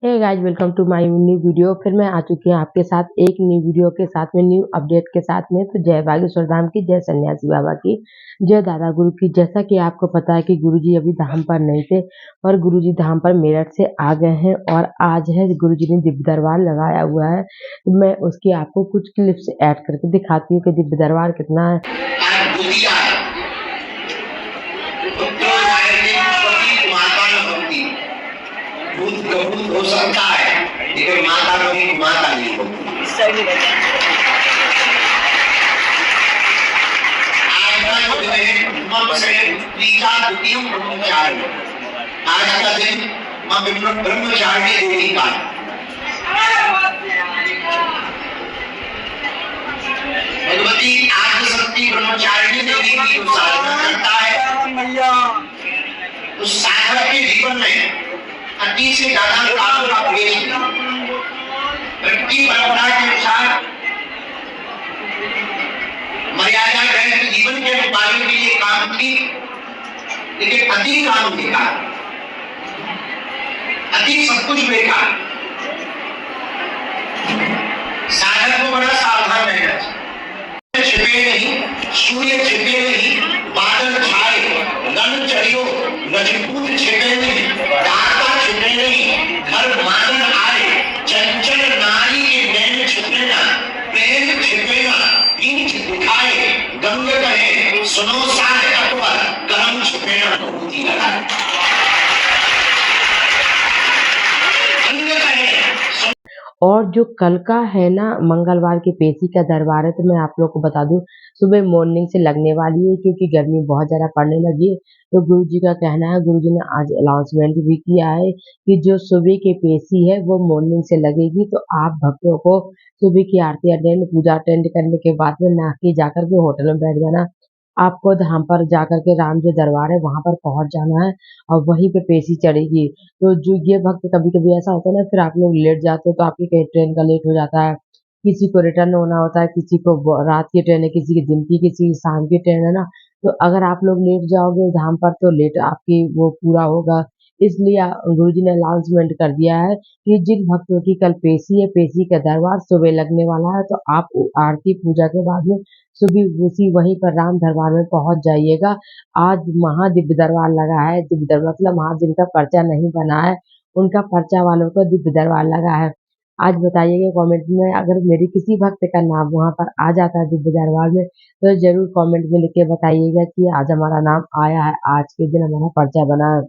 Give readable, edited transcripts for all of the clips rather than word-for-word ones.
Hey guys, welcome to my new video. फिर मैं आ चुकी हूँ आपके साथ एक न्यू वीडियो के साथ में, न्यू अपडेट के साथ में। तो जय बागेश्वर धाम की, जय सन्यासी बाबा की, जय दादा गुरु की। जैसा कि आपको पता है कि गुरुजी अभी धाम पर नहीं थे और गुरुजी धाम पर मेरठ से आ गए हैं और आज है गुरुजी ने दिव्य दरबार लगाया हुआ है। तो मैं उसकी आपको कुछ क्लिप्स ऐड करके दिखाती हूँ कि दिव्य दरबार कितना है। भूत हो सकता है, लेकिन माता कभी माता नहीं होती। आज का दिन मां ब्रह्मचारिणी देवी का, भगवती आदिशक्ति ब्रह्मचारिणी देवी की जो साधना करता है, उस साधक के जीवन में अति से ज्यादा काम का प्रवेश प्रकृति परंपरा के अनुसार मर्यादा रहित जीवन के अनुपालन के लिए काम की, लेकिन अति काम बेकार, अति सब कुछ बेकार। साधक को बड़ा सावधान रहना चाहिए। छिपे नहीं, सूर्य छिपे नहीं, बादल छाए, रण चढ़ियो, रजपूत छिपे नहीं, दाता छिपे नहीं, घर मानन आए, चंचल नारी के नैन छिपे ना, प्रेम छिपे ना, पीठ दिखाए, गंग कहे, सुनो साध अकबर, करम छिपे ना, भूति लगाए। गंग कहे और जो कल का है ना, मंगलवार के पेशी का दरबार है, तो मैं आप लोग को बता दूं सुबह मॉर्निंग से लगने वाली है, क्योंकि गर्मी बहुत ज्यादा पड़ने लगी है। तो गुरुजी का कहना है, गुरुजी ने आज अनाउंसमेंट भी किया है कि जो सुबह के पेशी है वो मॉर्निंग से लगेगी। तो आप भक्तों को सुबह की आरती अटेंड, पूजा अटेंड करने के बाद में ना के जाकर के होटल में बैठ जाना। आपको धाम पर जाकर के राम जो दरबार है वहां पर पहुंच जाना है और वहीं पे पेशी चढ़ेगी। तो जो ये भक्त, कभी कभी ऐसा होता है ना, फिर आप लोग लेट जाते हो तो आपकी कहीं ट्रेन का लेट हो जाता है, किसी को रिटर्न होना होता है, किसी को रात की ट्रेन है, किसी की दिन की, किसी की शाम की ट्रेन है ना। तो अगर आप लोग लेट जाओगे धाम पर तो लेट आपकी वो पूरा होगा। इसलिए गुरुजी ने अनाउंसमेंट कर दिया है कि जिन भक्तों की कल पेशी है, पेशी का दरबार सुबह लगने वाला है, तो आप आरती पूजा के बाद में सुबह उसी वहीं पर राम दरबार में पहुंच जाइएगा। आज महादिव्य दरबार लगा है। दिव्य दरबार मतलब वहां जिनका पर्चा नहीं बना है उनका पर्चा वालों को दिव्य दरबार लगा है। आज बताइएगा कमेंट में, अगर मेरे किसी भक्त का नाम वहां पर आ जाता है दिव्य दरबार में, तो जरूर कमेंट में लिख के बताइएगा कि आज हमारा नाम आया है, आज के दिन हमारा पर्चा बना है।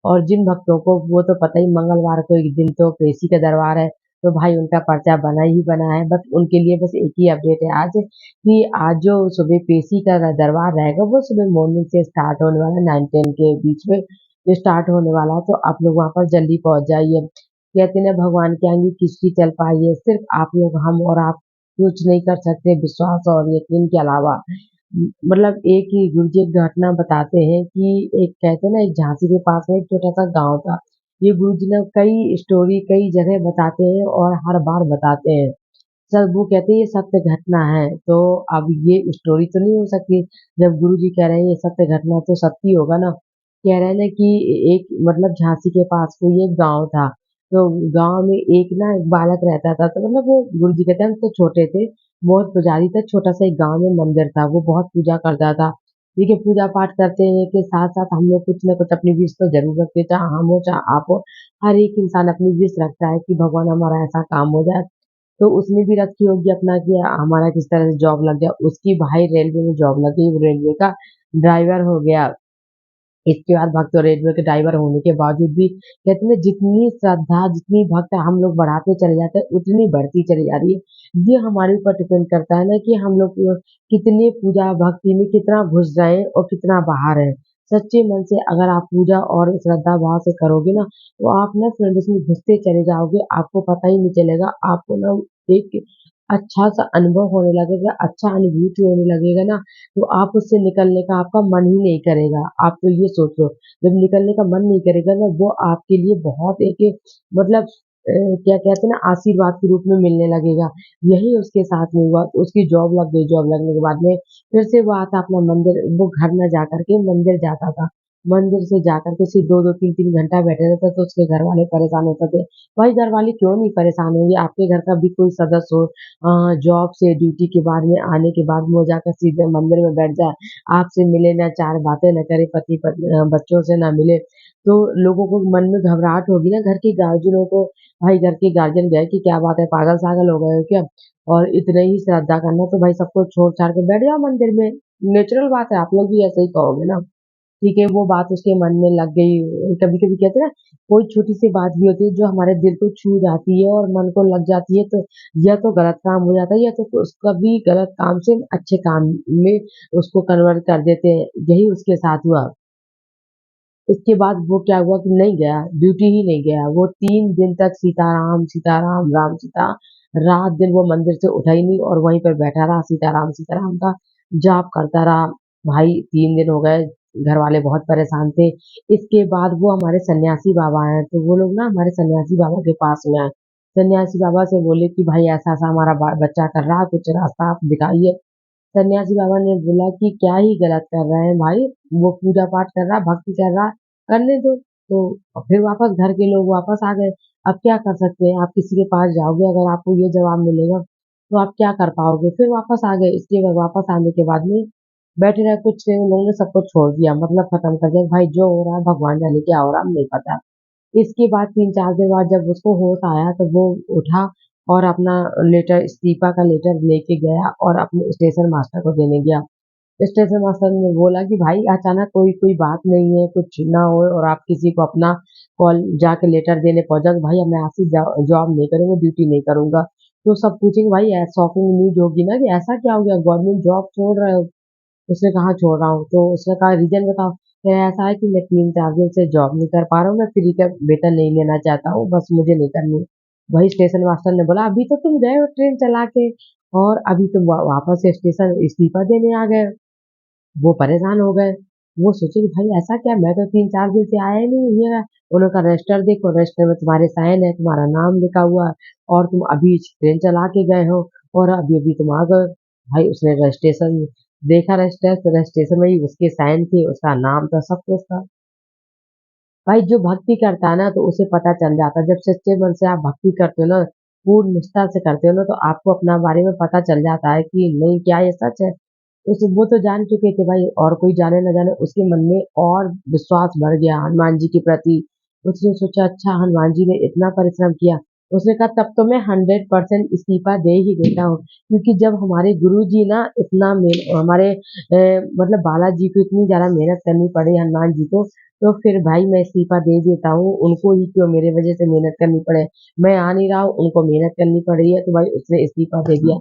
और जिन भक्तों को, वो तो पता ही मंगलवार को एक दिन तो पेशी का दरबार है, तो भाई उनका पर्चा बना ही बना है। बस उनके लिए बस एक ही अपडेट है आज कि आज जो सुबह पेशी का दरबार रहेगा वो सुबह मॉर्निंग से स्टार्ट होने वाला है, 9-10 के बीच में जो स्टार्ट होने वाला है। तो आप लोग वहां पर जल्दी पहुंच जाइए। कहते हैं ना, भगवान के आगे किसकी चल पाई है, सिर्फ आप लोग, हम और आप कुछ नहीं कर सकते विश्वास और यकीन के अलावा। मतलब एक ही गुरुजी एक घटना बताते हैं कि एक, कहते हैं ना, एक झांसी के पास में एक छोटा सा गांव था। ये गुरुजी ने कई स्टोरी कई जगह बताते हैं और हर बार बताते हैं। सर वो कहते हैं ये सत्य घटना है, तो अब ये स्टोरी तो नहीं हो सकती। जब गुरुजी कह रहे हैं ये सत्य घटना, तो सत्य ही होगा ना। कह रहे हैं ना कि एक, मतलब झांसी के पास कोई एक गांव था। तो गांव में एक ना एक बालक रहता था। तो मतलब वो, गुरुजी कहते हैं हम तो छोटे थे, बहुत पुजारी था, छोटा सा एक गांव में मंदिर था, वो बहुत पूजा करता था। देखिए पूजा पाठ करते हैं के साथ साथ हम लोग कुछ ना कुछ अपनी विश तो जरूर रखते हैं, चाहे हम हो चाहे आप हो। हर एक इंसान अपनी विश रखता है कि भगवान हमारा ऐसा काम हो जाए। तो उसने भी रखी होगी अपना कि हमारा किस तरह से जॉब लग जाए। उसकी भाई रेलवे में जॉब लग गई, वो रेलवे का ड्राइवर हो गया। इसके बाद भक्त और रेलवे के ड्राइवर होने के बावजूद भी, कहते हैं जितनी श्रद्धा जितनी भक्त हम लोग बढ़ाते चले जाते हैं उतनी बढ़ती चली जा रही है। ये हमारे ऊपर डिपेंड करता है ना कि हम लोग कितने पूजा भक्ति में कितना घुस जाए और कितना बाहर है। सच्चे मन से अगर आप पूजा और श्रद्धा भाव से करोगे ना, तो आप ना फ्रेंड उसमें घुसते चले जाओगे, आपको पता ही नहीं चलेगा। आपको ना एक अच्छा सा अनुभव होने लगेगा, अच्छा अनुभूति होने लगेगा ना, तो आप उससे निकलने का आपका मन ही नहीं करेगा। आप तो ये सोच लो, जब निकलने का मन नहीं करेगा ना, वो आपके लिए बहुत एक, मतलब क्या कहते हैं ना, आशीर्वाद के रूप में मिलने लगेगा। यही उसके साथ में हुआ। उसकी जॉब लग गई, जॉब लगने के बाद में फिर से वो आता अपना मंदिर, वो घर न जा करके मंदिर जाता था। मंदिर से जाकर के सिर्फ 2-2 3-3 घंटा बैठे रहते तो उसके घर वाले परेशान होते थे। भाई घर वाले क्यों नहीं परेशान होंगे? आपके घर का भी कोई सदस्य हो जॉब से ड्यूटी के बाद में आने के बाद में वो जाकर सीधे मंदिर में बैठ जाए, आपसे मिले ना 4 बातें ना करे, बच्चों से ना मिले, तो लोगों को मन में घबराहट होगी ना। घर के गार्जियनों को भाई घर के गार्जियन गए कि क्या बात है पागल-सागल हो गए हो क्या? और इतने ही श्रद्धा करना तो भाई सब कुछ छोड़-छाड़ के बैठ जाओ मंदिर में। नेचुरल बात है, आप लोग भी ऐसे ही कहोगे ना। ठीक है, वो बात उसके मन में लग गई। कभी-कभी कहते हैं ना, कोई छोटी-सी बात भी होती है जो हमारे दिल को छू जाती है और मन को लग जाती है, तो या तो गलत काम हो जाता है या तो उसका भी गलत काम से अच्छे काम में उसको कन्वर्ट कर देते हैं। यही उसके साथ हुआ। इसके बाद वो क्या हुआ कि नहीं गया, ड्यूटी ही नहीं गया। वो 3 दिन तक सीताराम, सीताराम, राम सीता, रात-दिन वो मंदिर से उठा ही नहीं और वहीं पर बैठा रहा, सीताराम, सीताराम का जाप करता रहा। भाई 3 दिन हो गए, घरवाले बहुत परेशान थे। इसके बाद वो हमारे सन्यासी बाबा हैं, तो वो लोग ना हमारे सन्यासी बाबा के पास में आए। सन्यासी बाबा से बोले कि भाई ऐसा-ऐसा हमारा बच्चा कर रहा है, कुछ रास्ता आप दिखाइए। सन्यासी बाबा ने बोला कि क्या ही गलत कर रहे हैं भाई, वो पूजा पाठ कर रहा है, भक्ति कर रहा है, करने दो। तो फिर वापस घर के लोग वापस आ गए। अब क्या कर सकते हैं? आप किसी के पास जाओगे अगर आपको ये जवाब मिलेगा, तो आप क्या कर पाओगे? फिर वापस आ गए। इसके बाद वापस आने के बाद में बैठे रहे कुछ देर, उन लोगों ने सब कुछ छोड़ दिया, मतलब खत्म कर दिया। भाई जो हो रहा है भगवान जाने क्या हो रहा है, हमें नहीं पता। इसके बाद 3-4 दिन बाद जब उसको होश आया तो वो उठा और अपना लेटर इस्तीफा का लेटर लेके गया और अपने स्टेशन मास्टर को देने गया। स्टेशन मास्टर ने बोला कि भाई अचानक कोई कोई बात नहीं है, कुछ ना हो और आप किसी को अपना कॉल जाके लेटर देने पहुँच जाओ, भाई अब मैं आज से जॉब नहीं करूँगा, ड्यूटी नहीं करूँगा। तो सब पूछेंगे भाई शॉकिंग न्यूज़ होगी ना कि ऐसा क्या हो गया, गवर्नमेंट जॉब छोड़ रहे हो? उसने कहा छोड़ रहा हूँ, तो उसने कहा रीज़न बताओ? कह रहा ऐसा है कि मैं 3-4 दिन से जॉब नहीं कर पा रहा हूँ, मैं फ्री का वेतन नहीं लेना चाहता हूँ, बस मुझे नहीं करनी। वही स्टेशन मास्टर ने बोला अभी तो तुम गए हो ट्रेन चला के और अभी तुम वापस से स्टेशन इस्तीफा देने आ गए। वो परेशान हो गए। वो सोचे कि भाई ऐसा क्या, मैं तो 3-4 दिन से आया ही नहीं हूँ ये। उन्होंने कहा रजिस्टर देखो, रजिस्टर में तुम्हारे साइन है, तुम्हारा नाम लिखा हुआ है और तुम अभी ट्रेन चला के गए हो और अभी-अभी तुम आ गए। भाई उसने रजिस्ट्रेशन देखा, रजिस्टर तो रजिस्ट्रेशन में ही उसके साइन थे, उसका नाम था, सब कुछ था। भाई जो भक्ति करता है ना तो उसे पता चल जाता है, जब सच्चे मन से आप भक्ति करते हो ना, पूर्ण निष्ठा से करते हो ना, तो आपको अपना बारे में पता चल जाता है कि नहीं क्या ये सच है। उस वो तो जान चुके थे भाई और कोई जाने न जाने उसके मन में और विश्वास बढ़ गया हनुमान जी के प्रति। उसने सोचा अच्छा हनुमान जी ने इतना परिश्रम किया। उसने कहा तब तो मैं 100% इस्तीफा दे ही देता हूँ। क्योंकि जब हमारे गुरुजी ना इतना हमारे मतलब बालाजी को इतनी ज़्यादा मेहनत करनी पड़ी हनुमान जी को, तो फिर भाई मैं इस्तीफा दे देता हूँ, उनको ही क्यों मेरे वज़ह से मेहनत करनी पड़े। मैं आ नहीं रहा हूँ, उनको मेहनत करनी पड़ रही है, तो भाई उसने इस्तीफा दे दिया।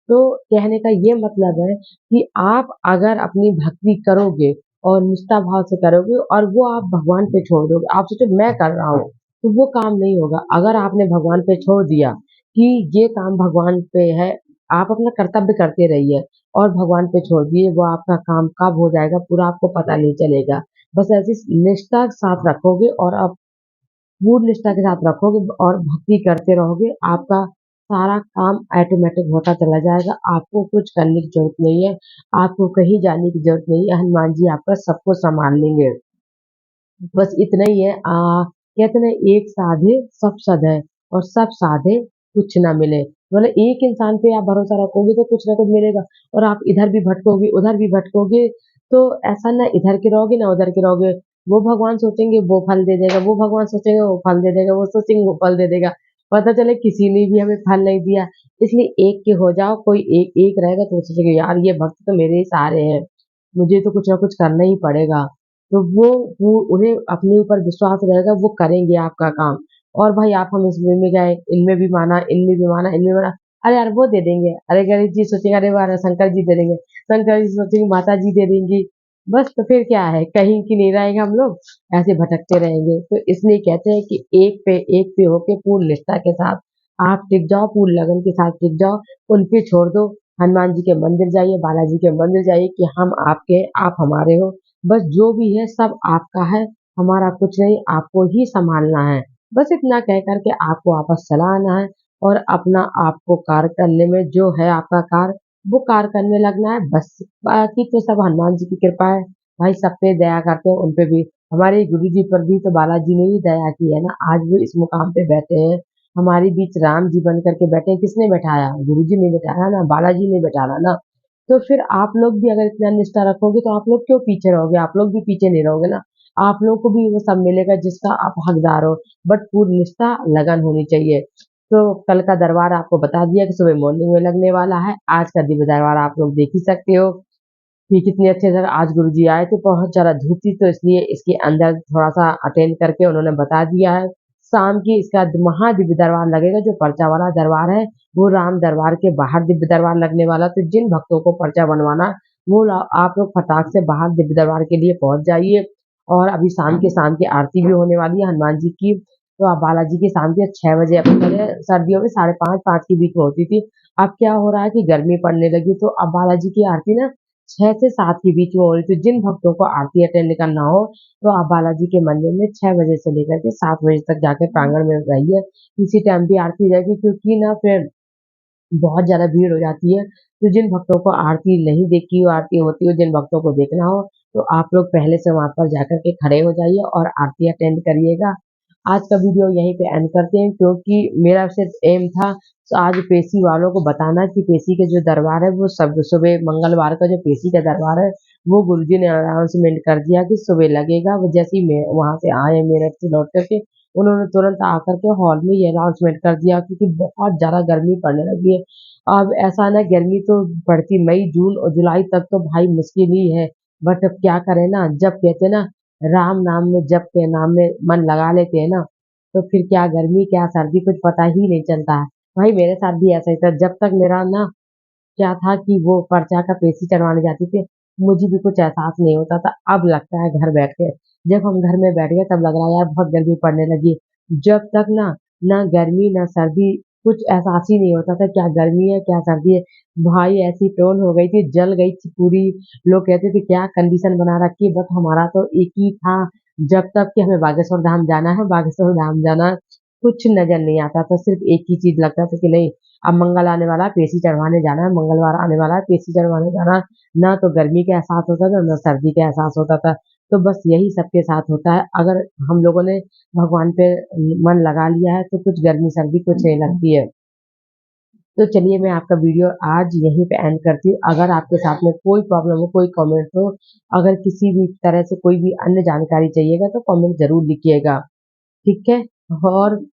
तो कहने का ये मतलब है कि आप अगर अपनी भक्ति करोगे और निष्ठा भाव से करोगे और वो आप भगवान पे छोड़ दोगे, आप सोचो मैं कर रहा हूँ, तो वो काम नहीं होगा। अगर आपने भगवान पे छोड़ दिया कि ये काम भगवान पे है, आप अपना कर्तव्य करते रहिए और भगवान पे छोड़ दिए, वो आपका काम कब हो जाएगा पूरा आपको पता नहीं चलेगा। बस ऐसी निष्ठा के साथ रखोगे और आप पूर्ण निष्ठा के साथ रखोगे और भक्ति करते रहोगे, आपका सारा काम ऑटोमेटिक होता चला जाएगा। आपको कुछ करने की ज़रूरत नहीं है, आपको कहीं जाने की ज़रूरत नहीं है, हनुमान जी आपका सब कुछ सँभाल लेंगे। बस इतना ही है कहते हैं ना एक साधे सब सधे और सब साधे कुछ ना मिले। मतलब एक इंसान पे आप भरोसा रखोगे तो कुछ ना कुछ मिलेगा और आप इधर भी भटकोगे, उधर भी भटकोगे, तो ऐसा ना इधर के रहोगे ना उधर के रहोगे। वो भगवान सोचेंगे वो फल दे देगा, वो भगवान सोचेंगे वो फल दे देगा, वो सोचेंगे वो फल दे देगा। पता चले किसी ने भी हमें फल नहीं दिया। इसलिए एक के हो जाओ, कोई एक एक रहेगा तो वो सोचेगा यार ये भक्त तो मेरे ही सहारे हैं, मुझे तो कुछ ना कुछ करना ही पड़ेगा। तो वो उन्हें अपने ऊपर विश्वास रहेगा, वो करेंगे आपका काम। और भाई आप हम इसमें में गए, इनमें भी माना, इनमें भी माना, इनमें माना, अरे यार वो दे देंगे, अरे गणेश जी सोचेंगे अरे वाह शंकर जी दे देंगे, शंकर जी सोचेंगे माता जी दे देंगी। बस तो फिर क्या है, कहीं की नहीं रहेंगे हम लोग, ऐसे भटकते रहेंगे। तो इसलिए कहते हैं कि एक पे होके पूर्ण निष्ठा के साथ आप टिक जाओ, पूर्ण लगन के साथ टिक जाओ, उन पे छोड़ दो। हनुमान जी के मंदिर जाइए, बालाजी के मंदिर जाइए कि हम आपके हैं, आप हमारे हो। बस जो भी है सब आपका है, हमारा कुछ नहीं, आपको ही सँभालना है। बस इतना कह कर के आपको वापस चला आना है और अपना आपको कार्य करने में जो है आपका कार्य, वो कार्य करने लगना है बस। बाकी तो सब हनुमान जी की कृपा है। भाई सब पे दया करते हैं, उन पे भी हमारे गुरुजी पर भी तो बालाजी ने ही दया की है ना, आज वो इस मुकाम पे बैठे हैं, हमारे बीच राम जी बन करके बैठे हैं। किसने बैठाया? गुरुजी ने बैठाया ना, बालाजी ने बैठाया ना। तो फिर आप लोग भी अगर इतना निष्ठा रखोगे तो आप लोग क्यों पीछे रहोगे? आप लोग भी पीछे नहीं रहोगे ना, आप लोगों को भी वो सब मिलेगा जिसका आप हकदार हो। बट पूरी निष्ठा लगन होनी चाहिए। तो कल का दरबार आपको बता दिया कि सुबह मॉर्निंग में लगने वाला है। आज का दिव्य दरबार आप लोग देख ही सकते हो कि कितने अच्छे से आज गुरुजी आए थे। बहुत ज़्यादा धूप थी तो इसलिए इसके अंदर थोड़ा-सा अटेंड करके उन्होंने बता दिया है। शाम की इसका महादिव्य दरबार लगेगा, जो पर्चा वाला दरबार है, वो राम दरबार के बाहर दिव्य दरबार लगने वाला। तो जिन भक्तों को पर्चा बनवाना, वो आप लोग फटाक से बाहर दिव्य दरबार के लिए पहुँच जाइए। और अभी शाम की आरती भी होने वाली है हनुमान जी की। तो आप बालाजी की शाम के 6 बजे, अब पहले सर्दियों में 5:30 5 के बीच में होती थी। अब क्या हो रहा है कि गर्मी पड़ने लगी, तो अब बालाजी की आरती ना 6 से 7 के बीच में हो रही थी। जिन भक्तों को आरती अटेंड करना हो, तो आप बालाजी के मंदिर में 6 बजे से लेकर के 7 बजे तक जाके प्रांगण में रहिए। इसी टाइम भी आरती रहेगी, क्योंकि ना फिर बहुत ज़्यादा भीड़ हो जाती है। तो जिन भक्तों को आरती नहीं देखी हो, आरती होती हो, जिन भक्तों को देखना हो, तो आप लोग पहले से वहाँ पर जाकर के खड़े हो जाइए और आरती अटेंड करिएगा। आज का वीडियो यहीं पे एंड करते हैं, क्योंकि मेरा सिर्फ एम था आज पेशी वालों को बताना कि पेशी के जो दरबार है वो सब सुबह मंगलवार का जो पेशी का दरबार है, वो गुरुजी ने अनाउंसमेंट कर दिया कि सुबह लगेगा। वो जैसे ही मैं वहाँ से आए मेरठ से लौट करके, उन्होंने तुरंत आकर के हॉल में ये अनाउंसमेंट कर दिया, क्योंकि बहुत ज़्यादा गर्मी पड़ने लगी है। अब ऐसा ना, गर्मी तो पड़ती मई, जून और जुलाई तक तो भाई मुश्किल ही है। बट अब क्या करें ना, जब कहते हैं ना राम नाम में, जप के नाम में मन लगा लेते हैं ना, तो फिर क्या गर्मी क्या सर्दी कुछ पता ही नहीं चलता है। भाई मेरे साथ भी ऐसा ही था, जब तक मेरा ना क्या था कि वो पर्चा का पेशी चढ़वाने जाती थी, मुझे भी कुछ एहसास नहीं होता था। अब लगता है घर बैठ के, जब हम घर में बैठ गए तब लग रहा है यार बहुत गर्मी पड़ने लगी। जब तक ना, ना गर्मी ना सर्दी कुछ एहसास ही नहीं होता था, क्या गर्मी है क्या सर्दी है। भाई ऐसी टोन हो गई थी, जल गई थी पूरी। लोग कहते थे क्या कंडीशन बना रखी है, बट हमारा तो एक ही था, जब तक कि हमें बागेश्वर धाम जाना है, बागेश्वर धाम जाना है। कुछ नजर नहीं आता था, सिर्फ एक ही चीज लगता था कि नहीं, अब मंगल आने वाला है, पेशी चढ़वाने जाना है, मंगलवार आने वाला है, पेशी चढ़वाने जाना है। ना तो गर्मी का एहसास होता था, ना सर्दी का एहसास होता था। तो बस यही सबके साथ होता है, अगर हम लोगों ने भगवान पे मन लगा लिया है तो कुछ गर्मी सर्दी कुछ नहीं लगती है। तो चलिए मैं आपका वीडियो आज यहीं पे एंड करती हूँ। अगर आपके साथ में कोई प्रॉब्लम हो, कोई कमेंट हो, अगर किसी भी तरह से कोई भी अन्य जानकारी चाहिएगा तो कमेंट जरूर लिखिएगा, ठीक है। और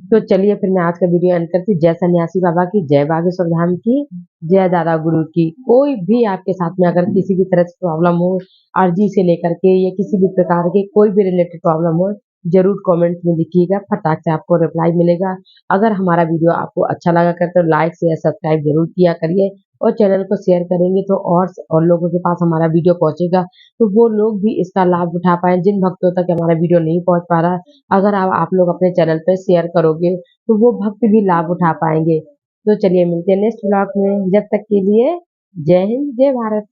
तो चलिए फिर मैं आज का वीडियो एंड करती हूँ। जय सन्यासी बाबा की, जय बागेश्वर धाम की, जय दादा गुरु की। कोई भी आपके साथ में अगर किसी भी तरह से प्रॉब्लम हो, आरजी से लेकर के या किसी भी प्रकार के कोई भी रिलेटेड प्रॉब्लम हो, जरूर कमेंट में लिखिएगा, फटाक से आपको रिप्लाई मिलेगा। अगर हमारा वीडियो आपको अच्छा लगा करे तो लाइक शेयर सब्सक्राइब जरूर किया करिए, और चैनल को शेयर करेंगे तो और लोगों के पास हमारा वीडियो पहुंचेगा, तो वो लोग भी इसका लाभ उठा पाए जिन भक्तों तक हमारा वीडियो नहीं पहुंच पा रहा है। अगर आप लोग अपने चैनल पे शेयर करोगे तो वो भक्त भी लाभ उठा पाएंगे। तो चलिए मिलते हैं नेक्स्ट ब्लॉग में, जब तक के लिए जय हिंद जय भारत।